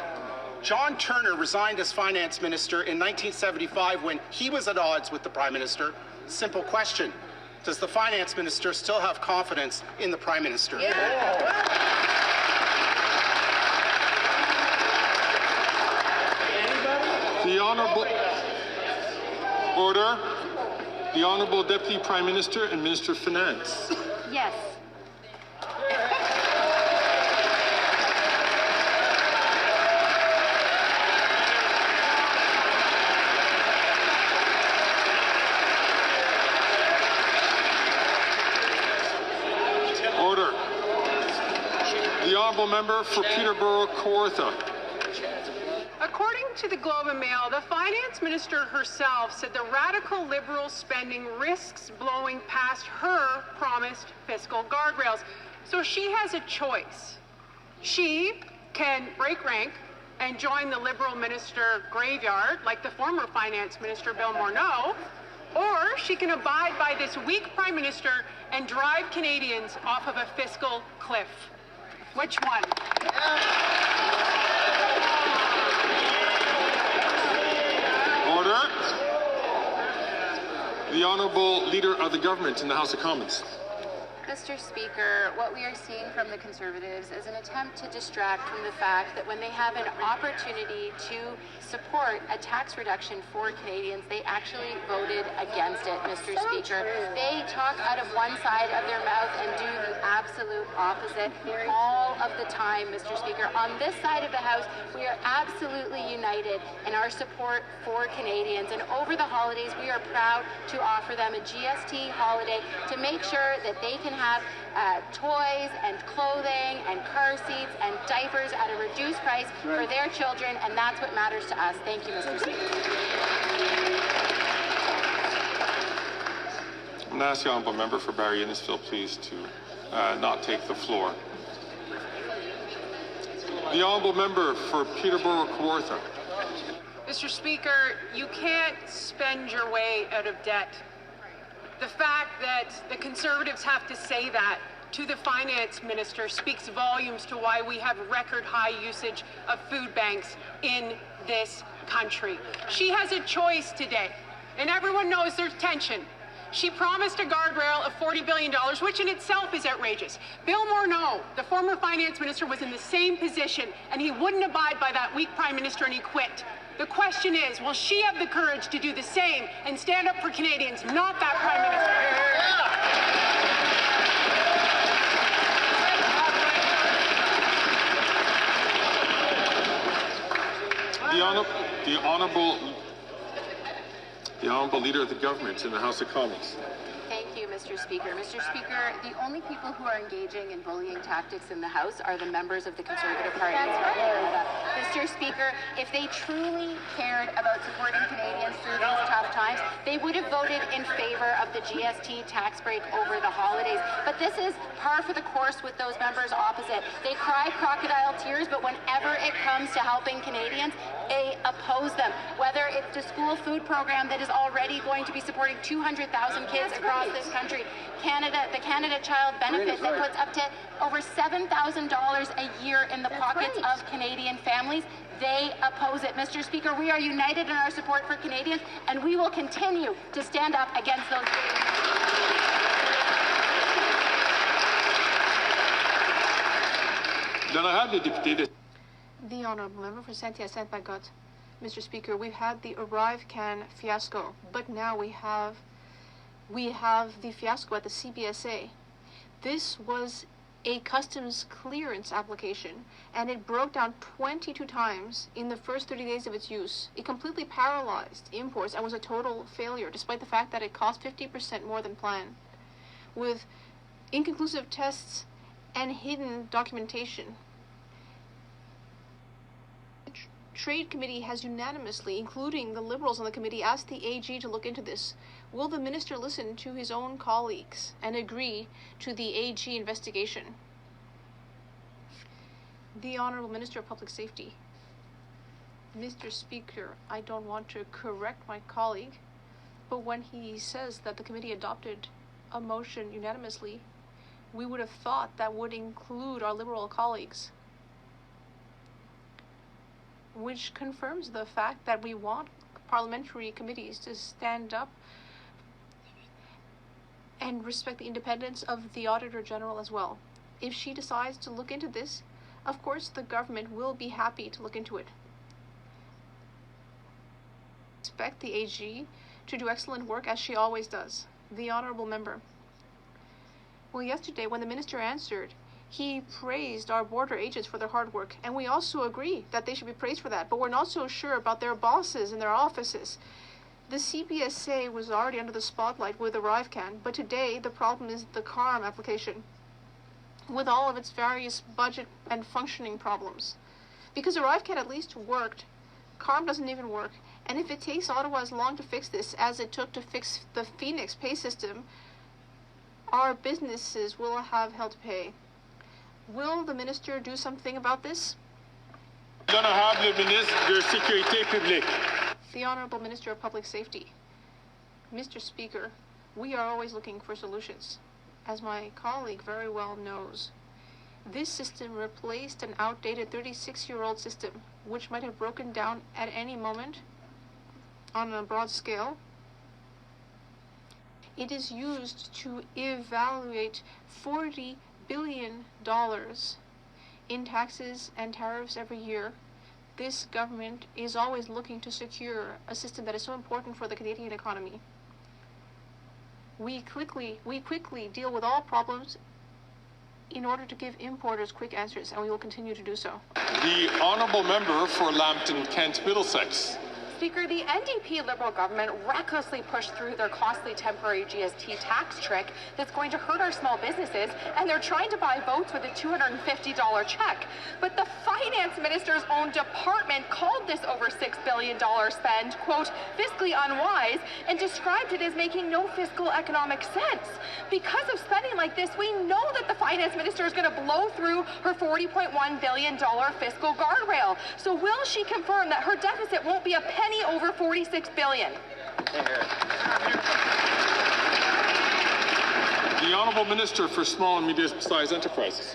John Turner resigned as Finance Minister in 1975 when he was at odds with the Prime Minister. Simple question: does the Finance Minister still have confidence in the Prime Minister? The Honourable Order. The Honourable Deputy Prime Minister and Minister of Finance. Yes. Order. The Honourable Member for Peterborough Kawartha. According to the Globe and Mail, the Finance Minister herself said the radical Liberal spending risks blowing past her promised fiscal guardrails. So she has a choice. She can break rank and join the Liberal minister graveyard like the former Finance Minister Bill Morneau, or she can abide by this weak Prime Minister and drive Canadians off of a fiscal cliff. Which one? Order. The Honourable Leader of the Government in the House of Commons. Mr. Speaker, what we are seeing from the Conservatives is an attempt to distract from the fact that when they have an opportunity to support a tax reduction for Canadians, they actually voted against it, Mr. Speaker. They talk out of one side of their mouth and do the absolute opposite all of the time, Mr. Speaker. On this side of the House, we are absolutely united in our support for Canadians, and over the holidays, we are proud to offer them a GST holiday to make sure that they can have toys and clothing and car seats and diapers at a reduced price for their children, and that's what matters to us. Thank you, Mr. Speaker. I'm going to ask the Honourable Member for Barrie Innisfil, please, to not take the floor. The Honourable Member for Peterborough-Kawartha. Mr. Speaker, you can't spend your way out of debt. The fact that the Conservatives have to say that to the Finance Minister speaks volumes to why we have record high usage of food banks in this country. She has a choice today, and everyone knows there's tension. She promised a guardrail of $40 billion, which in itself is outrageous. Bill Morneau, the former Finance Minister, was in the same position, and he wouldn't abide by that weak Prime Minister, and he quit. The question is, will she have the courage to do the same and stand up for Canadians, not that Prime Minister? The Honourable Leader of the Government in the House of Commons. Thank you, Mr. Speaker. Mr. Speaker, the only people who are engaging in bullying tactics in the House are the members of the Conservative Party of Canada. Mr. Speaker, if they truly cared about supporting Canadians through these tough times, they would have voted in favor of the GST tax break over the holidays. But this is par for the course with those members opposite. They cry crocodile tears, but whenever it comes to helping Canadians, they oppose them. Whether it's the school food program that is already going to be supporting 200,000 kids across this country, the Canada Child Benefit that puts up to over $7,000 a year in the pockets of Canadian families, they oppose it. Mr. Speaker, we are united in our support for Canadians, and we will continue to stand up against those. The Honourable Member for Saint-Hyacinthe-Bagotte. Mr. Speaker, we've had the Arrive Can fiasco, but now we have the fiasco at the CBSA. This was a customs clearance application, and it broke down 22 times in the first 30 days of its use. It completely paralyzed imports and was a total failure, despite the fact that it cost 50% more than planned, with inconclusive tests and hidden documentation. Trade Committee has unanimously, including the Liberals on the committee, asked the AG to look into this. Will the Minister listen to his own colleagues and agree to the AG investigation? The Honourable Minister of Public Safety. Mr. Speaker, I don't want to correct my colleague, but when he says that the committee adopted a motion unanimously, we would have thought that would include our Liberal colleagues, which confirms the fact that we want parliamentary committees to stand up and respect the independence of the Auditor General as well. If she decides to look into this, of course the government will be happy to look into it. Expect the AG to do excellent work as she always does. The Honourable Member. Well, yesterday when the Minister answered, he praised our border agents for their hard work, and we also agree that they should be praised for that, but we're not so sure about their bosses and their offices. The CBSA was already under the spotlight with ArriveCan, but today the problem is the CARM application, with all of its various budget and functioning problems. Because ArriveCan at least worked, CARM doesn't even work, and if it takes Ottawa as long to fix this as it took to fix the Phoenix pay system, our businesses will have hell to pay. Will the Minister do something about this? L'Honorable Ministre de Sécurité Publique. The Honourable Minister of Public Safety. Mr. Speaker, we are always looking for solutions. As my colleague very well knows, this system replaced an outdated 36-year-old system, which might have broken down at any moment on a broad scale. it is used to evaluate $40 billion in taxes and tariffs every year. This government is always looking to secure a system that is so important for the Canadian economy. We quickly deal with all problems in order to give importers quick answers, and we will continue to do so. The honourable member for Lambton Kent Middlesex. Speaker, the NDP Liberal government recklessly pushed through their costly temporary GST tax trick that's going to hurt our small businesses, and they're trying to buy votes with a $250 check. But the finance minister's own department called this over $6 billion spend, quote, fiscally unwise, and described it as making no fiscal economic sense. Because of spending like this, we know that the finance minister is going to blow through her $40.1 billion fiscal guardrail. So will she confirm that her deficit won't be a penny over $46 billion? The Honourable Minister for Small and Medium-Sized Enterprises.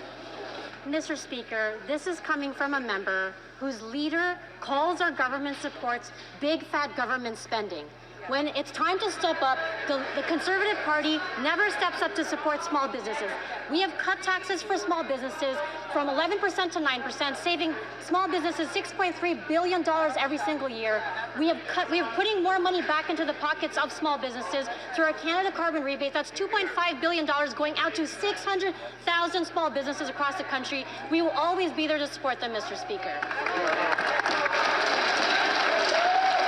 Mr. Speaker, this is coming from a member whose leader calls our government supports big fat government spending. When it's time to step up, the Conservative Party never steps up to support small businesses. We have cut taxes for small businesses from 11% to 9%, saving small businesses $6.3 billion every single year. We are putting more money back into the pockets of small businesses through our Canada Carbon Rebate. That's $2.5 billion going out to 600,000 small businesses across the country. We will always be there to support them, Mr. Speaker.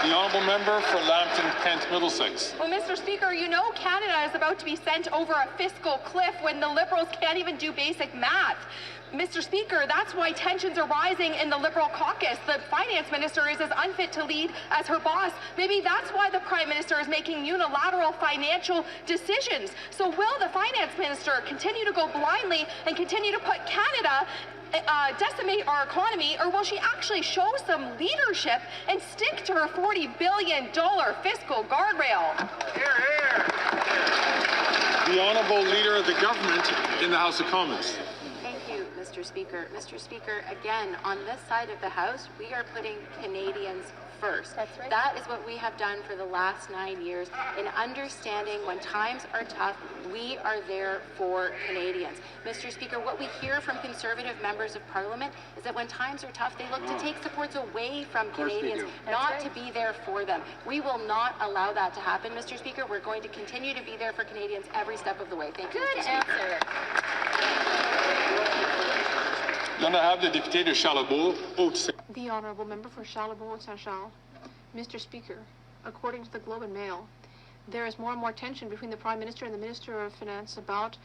The honourable member for Lambton Kent Middlesex. Well, Mr. Speaker, you know Canada is about to be sent over a fiscal cliff when the Liberals can't even do basic math. Mr. Speaker, that's why tensions are rising in the Liberal caucus. The finance minister is as unfit to lead as her boss. Maybe that's why the Prime Minister is making unilateral financial decisions. So will the finance minister continue to go blindly and continue to put Canada decimate our economy, or will she actually show some leadership and stick to her $40 billion fiscal guardrail? Hear, hear. The Honourable Leader of the Government in the House of Commons. Thank you, Mr. Speaker. Mr. Speaker, again, on this side of the House, we are putting Canadians first. That's right. That is what we have done for the last 9 years in understanding when times are tough, we are there for Canadians. Mr. Speaker, what we hear from Conservative members of Parliament is that when times are tough, they look to take supports away from Canadians, not to be there for them. We will not allow that to happen, Mr. Speaker. We're going to continue to be there for Canadians every step of the way. Thank you, Mr. Speaker. The Honourable Member for Charlebourg-Saint-Charles. Mr. Speaker, according to the Globe and Mail, there is more and more tension between the Prime Minister and the Minister of Finance about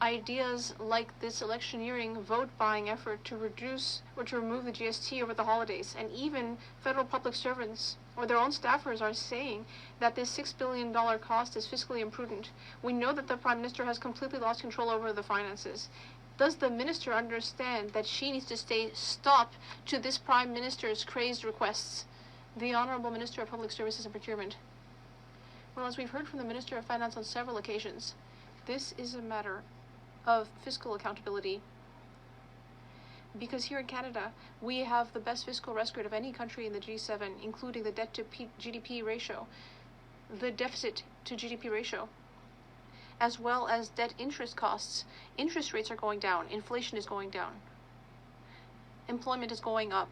ideas like this electioneering vote-buying effort to reduce or to remove the GST over the holidays. And even federal public servants or their own staffers are saying that this $6 billion cost is fiscally imprudent. We know that the Prime Minister has completely lost control over the finances. Does the minister understand that she needs to stop to this Prime Minister's crazed requests? The Honourable Minister of Public Services and Procurement. Well, as we've heard from the Minister of Finance on several occasions, this is a matter of fiscal accountability. Because here in Canada, we have the best fiscal record of any country in the G7, including the debt to GDP ratio, the deficit to GDP ratio, as well as debt interest costs. Interest rates are going down, inflation is going down, employment is going up.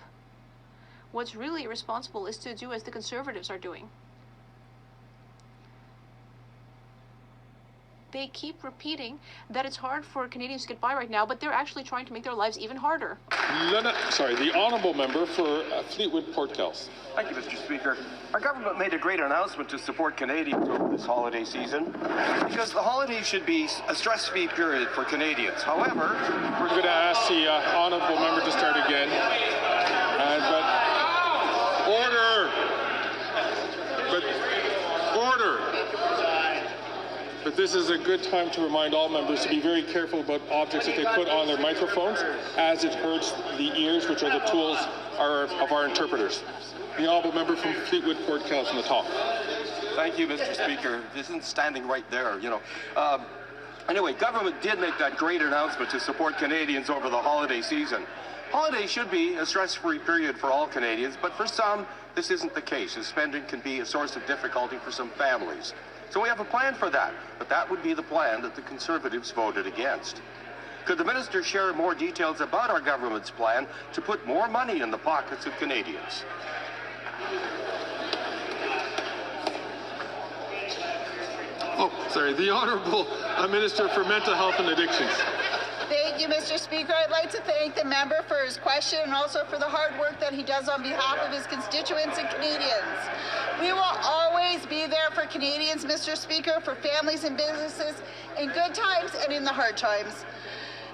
What's really irresponsible is to do as the Conservatives are doing. They keep repeating that it's hard for Canadians to get by right now, but they're actually trying to make their lives even harder. The Honourable Member for Fleetwood Port Kells. Thank you, Mr. Speaker. Our government made a great announcement to support Canadians over this holiday season because the holidays should be a stress-free period for Canadians. However, we're going to ask the Honourable Member to start again. But this is a good time to remind all members to be very careful about objects that they put on their microphones, as it hurts the ears, which are the tools of our interpreters. The Honourable Member from Fleetwood Port Kells from the top. Thank you, Mr. Speaker. This isn't standing right there, you know. Anyway, government did make that great announcement to support Canadians over the holiday season. Holidays should be a stress-free period for all Canadians, but for some, this isn't the case, as spending can be a source of difficulty for some families. So we have a plan for that. But that would be the plan that the Conservatives voted against. Could the minister share more details about our government's plan to put more money in the pockets of Canadians? Oh, sorry. The Honourable Minister for Mental Health and Addictions. Thank you, Mr. Speaker. I'd like to thank the member for his question and also for the hard work that he does on behalf of his constituents and Canadians. We will always be there for Canadians, Mr. Speaker, for families and businesses in good times and in the hard times.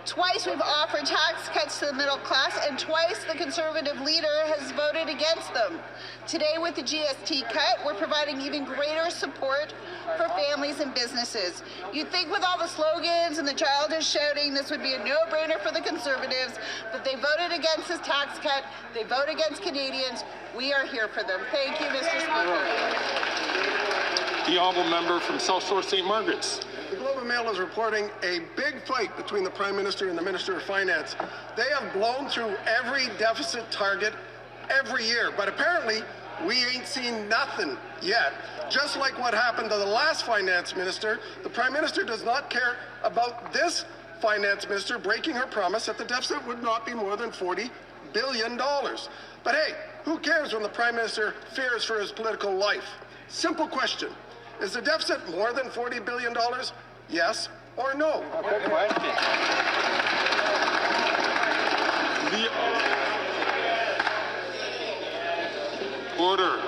Twice we've offered tax cuts to the middle class, and twice the Conservative leader has voted against them. Today, with the GST cut, we're providing even greater support for families and businesses. You'd think with all the slogans and the childish shouting, this would be a no-brainer for the Conservatives, but they voted against this tax cut. They vote against Canadians. We are here for them. Thank you, Mr. Speaker. The Honourable Member from South Shore St. Margaret's. The Globe and Mail is reporting a big fight between the Prime Minister and the Minister of Finance. They have blown through every deficit target every year, but apparently we ain't seen nothing yet. Just like what happened to the last Finance Minister, the Prime Minister does not care about this Finance Minister breaking her promise that the deficit would not be more than $40 billion. But hey, who cares when the Prime Minister fears for his political life? Simple question. Is the deficit more than $40 billion? Yes or no? Good question. Order.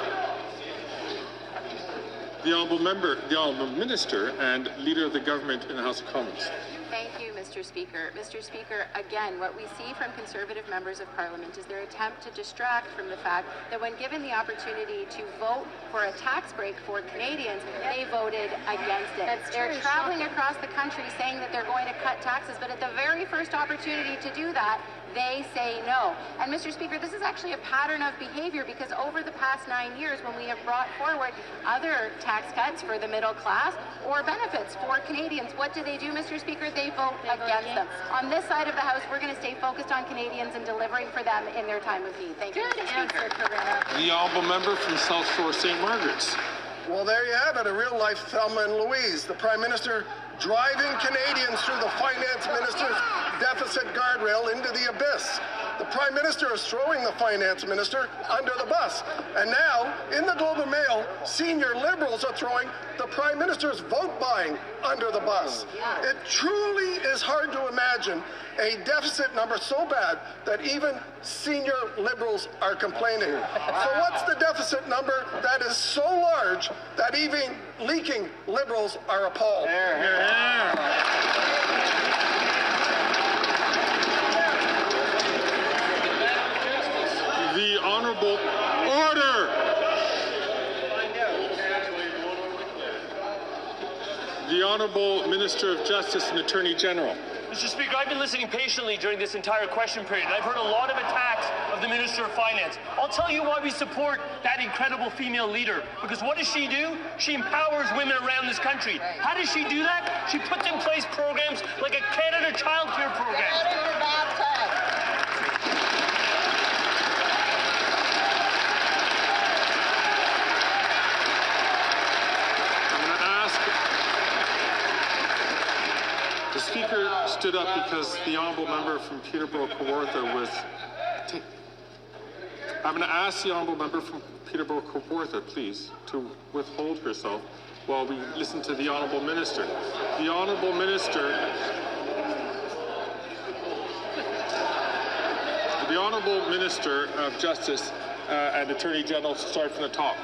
The Honourable Minister and Leader of the Government in the House of Commons. Thank you, Mr. Speaker. Mr. Speaker, again, what we see from Conservative members of Parliament is their attempt to distract from the fact that when given the opportunity to vote for a tax break for Canadians, they voted against it. They're traveling across the country saying that they're going to cut taxes, but at the very first opportunity to do that, they say no. And Mr. Speaker, this is actually a pattern of behavior because over the past 9 years, when we have brought forward other tax cuts for the middle class or benefits for Canadians, what do, Mr. Speaker? They vote against them. On this side of the House, we're going to stay focused on Canadians and delivering for them in their time of need. Thank you, Mr. Speaker. The Honourable Member from South Shore St. Margaret's. Well, there you have it, a real-life Thelma and Louise. The Prime Minister driving Canadians through the Finance Minister's deficit guardrail into the abyss. The Prime Minister is throwing the Finance Minister under the bus. And now, in the Globe and Mail, senior Liberals are throwing the Prime Minister's vote buying under the bus. It truly is hard to imagine a deficit number so bad that even senior Liberals are complaining. So what's the deficit number that is so large that even leaking Liberals are appalled? The Honourable Order. The Honourable Minister of Justice and Attorney General. Mr. Speaker, I've been listening patiently during this entire question period, and I've heard a lot of attacks of the Minister of Finance. I'll tell you why we support that incredible female leader, because what does she do? She empowers women around this country. How does she do that? She puts in place programs like a Canada Child Care program. The Speaker stood up because the Honourable Member from Peterborough-Kawartha was... I'm going to ask the Honourable Member from Peterborough-Kawartha, please, to withhold herself while we listen to the Honourable Minister. The Honourable Minister... The Honourable Minister of Justice and Attorney General, start from the top.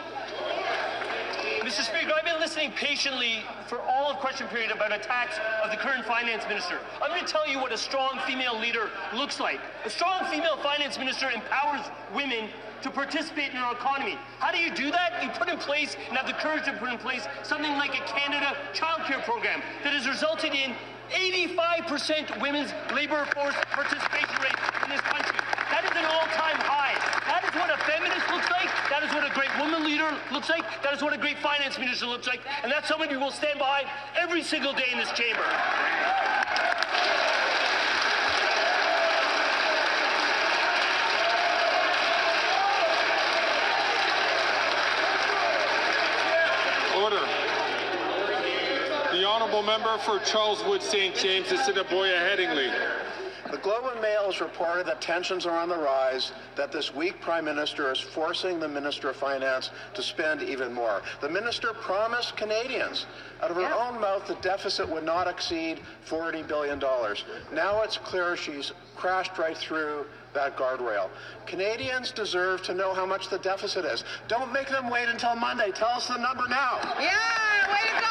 Mr. Speaker, I've been listening patiently for all of question period about attacks of the current finance minister. I'm going to tell you what a strong female leader looks like. A strong female finance minister empowers women to participate in our economy. How do you do that? You put in place and have the courage to put in place something like a Canada Child Care program that has resulted in 85% women's labour force participation rate in this country. That is an all-time high. That is what a feminist looks like. That is what a great woman leader looks like. That is what a great finance minister looks like. And that's somebody who will stand behind every single day in this chamber. Order. honourable member for Charleswood St. James, Assiniboia Headingley. The Globe and Mail has reported that tensions are on the rise, that this weak Prime Minister is forcing the Minister of Finance to spend even more. The Minister promised Canadians, out of her own mouth, the deficit would not exceed $40 billion. Now it's clear she's crashed right through that guardrail. Canadians deserve to know how much the deficit is. Don't make them wait until Monday. Tell us the number now. Yeah, way to go!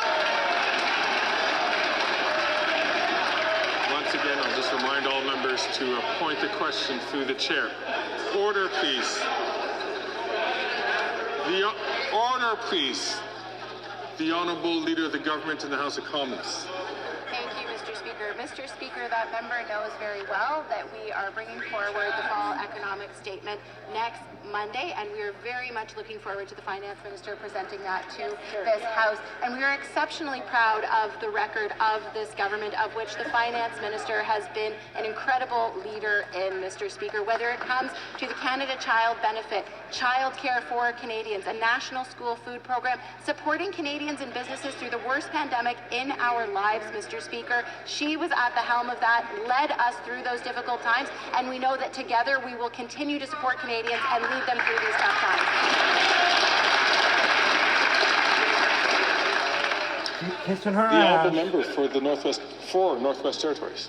Once again, I'll just remind all members to appoint the question through the chair. Order, please. Order, please. The Honourable Leader of the Government in the House of Commons. Thank you, Mr. Speaker. Mr. Speaker, that member knows very well that we are bringing forward the fall economic statement next Monday, and we are very much looking forward to the Finance Minister presenting that to this House. And we are exceptionally proud of the record of this government, of which the Finance Minister has been an incredible leader in, Mr. Speaker, whether it comes to the Canada Child Benefit, childcare for Canadians, a national school food program, supporting Canadians and businesses through the worst pandemic in our lives, Mr. Speaker. She was at the helm of that, led us through those difficult times, and we know that together we will continue to support Canadians and lead them through these tough times. The honourable member for the Northwest Territories.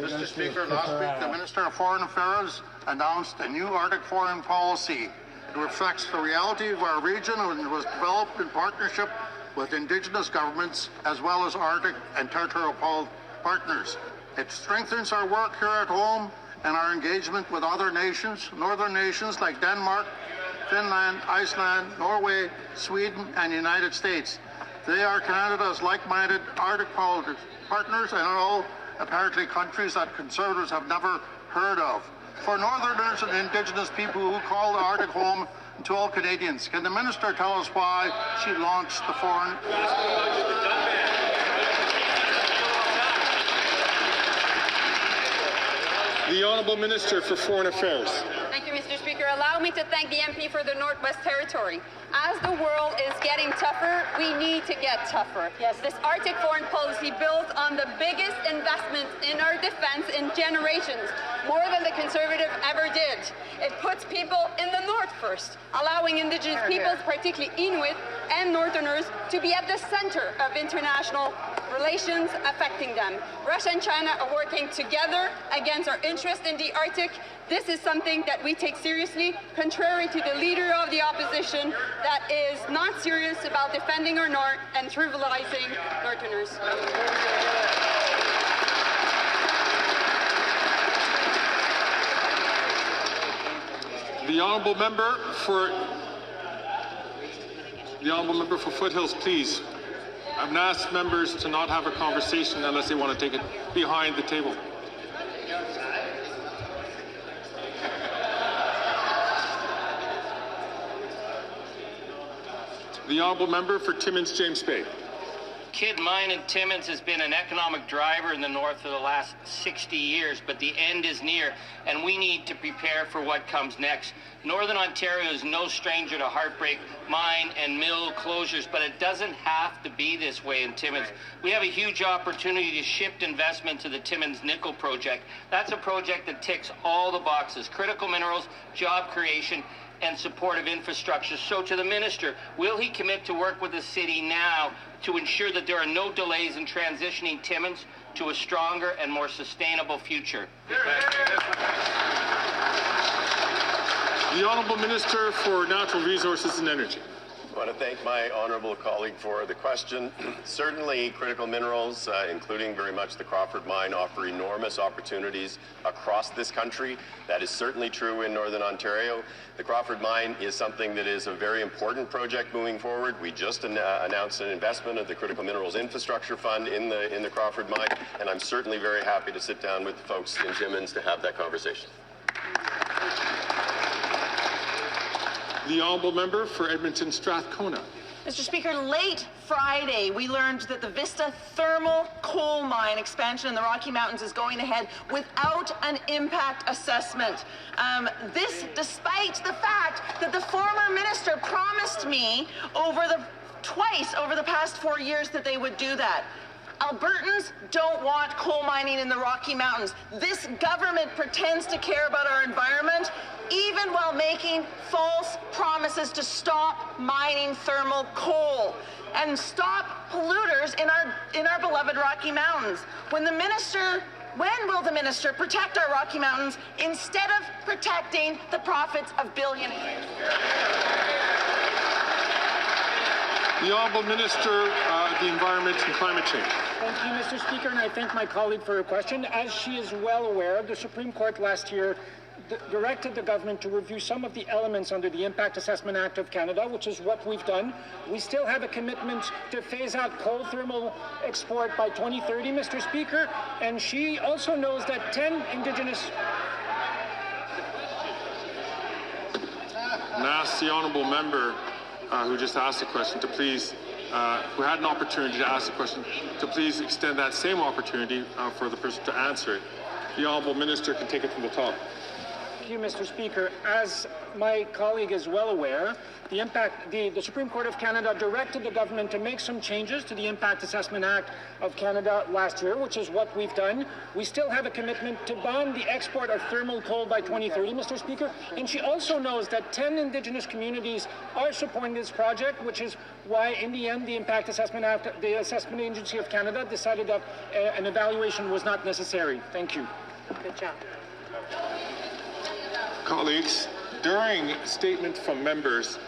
Mr. Speaker, last week the Minister of Foreign Affairs announced a new Arctic foreign policy. It reflects the reality of our region and was developed in partnership with Indigenous governments as well as Arctic and territorial partners. It strengthens our work here at home and our engagement with other nations, northern nations like Denmark, Finland, Iceland, Norway, Sweden, and the United States. They are Canada's like-minded Arctic partners and are all apparently countries that Conservatives have never heard of. For Northerners and Indigenous people who call the Arctic home to all Canadians, can the Minister tell us why she launched the foreign... The Honourable Minister for Foreign Affairs. Thank you, Mr. Speaker. Allow me to thank the MP for the Northwest Territory. As the world is getting tougher, we need to get tougher. Yes. This Arctic foreign policy builds on the biggest investments in our defense in generations, more than the Conservative ever did. It puts people in the north first, allowing Indigenous peoples, particularly Inuit and Northerners, to be at the center of international relations affecting them. Russia and China are working together against our interest in the Arctic. This is something that we take seriously, contrary to the leader of the opposition that is not serious about defending our north and trivializing Northerners. The Honourable Member for Foothills, please. I'm going to ask members to not have a conversation unless they want to take it behind the table. The Honourable Member for Timmins James Bay. Kidd Mine in Timmins has been an economic driver in the north for the last 60 years, but the end is near, and we need to prepare for what comes next. Northern Ontario is no stranger to heartbreak, mine and mill closures, but it doesn't have to be this way in Timmins. We have a huge opportunity to shift investment to the Timmins Nickel Project. That's a project that ticks all the boxes: critical minerals, job creation, and supportive infrastructure. So to the Minister, will he commit to work with the city now to ensure that there are no delays in transitioning Timmins to a stronger and more sustainable future? The Honourable Minister for Natural Resources and Energy. I want to thank my honourable colleague for the question. Certainly, critical minerals, including very much the Crawford Mine, offer enormous opportunities across this country. That is certainly true in Northern Ontario. The Crawford Mine is something that is a very important project moving forward. We just announced an investment of the Critical Minerals Infrastructure Fund in the Crawford Mine, and I'm certainly very happy to sit down with the folks in Timmins to have that conversation. The Honourable Member for Edmonton Strathcona. Mr. Speaker, late Friday, we learned that the Vista Thermal Coal Mine expansion in the Rocky Mountains is going ahead without an impact assessment. This despite the fact that the former minister promised me over the twice over the past 4 years that they would do that. Albertans don't want coal mining in the Rocky Mountains. This government pretends to care about our environment, even while making false promises to stop mining thermal coal and stop polluters in our beloved Rocky Mountains. When will the minister protect our Rocky Mountains instead of protecting the profits of billionaires? The Honourable Minister of the Environment and Climate Change. Thank you, Mr. Speaker, and I thank my colleague for her question. As she is well aware, the Supreme Court last year directed the government to review some of the elements under the Impact Assessment Act of Canada, which is what we've done. We still have a commitment to phase out coal thermal export by 2030, Mr. Speaker, and she also knows that 10 Indigenous... And ask the Honourable Member who just asked a question to please, who had an opportunity to ask a question, to please extend that same opportunity for the person to answer it. The Honourable Minister can take it from the top. Thank you, Mr. Speaker. As my colleague is well aware, the Supreme Court of Canada directed the government to make some changes to the Impact Assessment Act of Canada last year, which is what we've done. We still have a commitment to ban the export of thermal coal by 2030, Mr. Speaker, and she also knows that 10 Indigenous communities are supporting this project, which is why, in the end, the Impact Assessment Act, the Assessment Agency of Canada decided that an evaluation was not necessary. Thank you. Good job. Colleagues, during statements from members,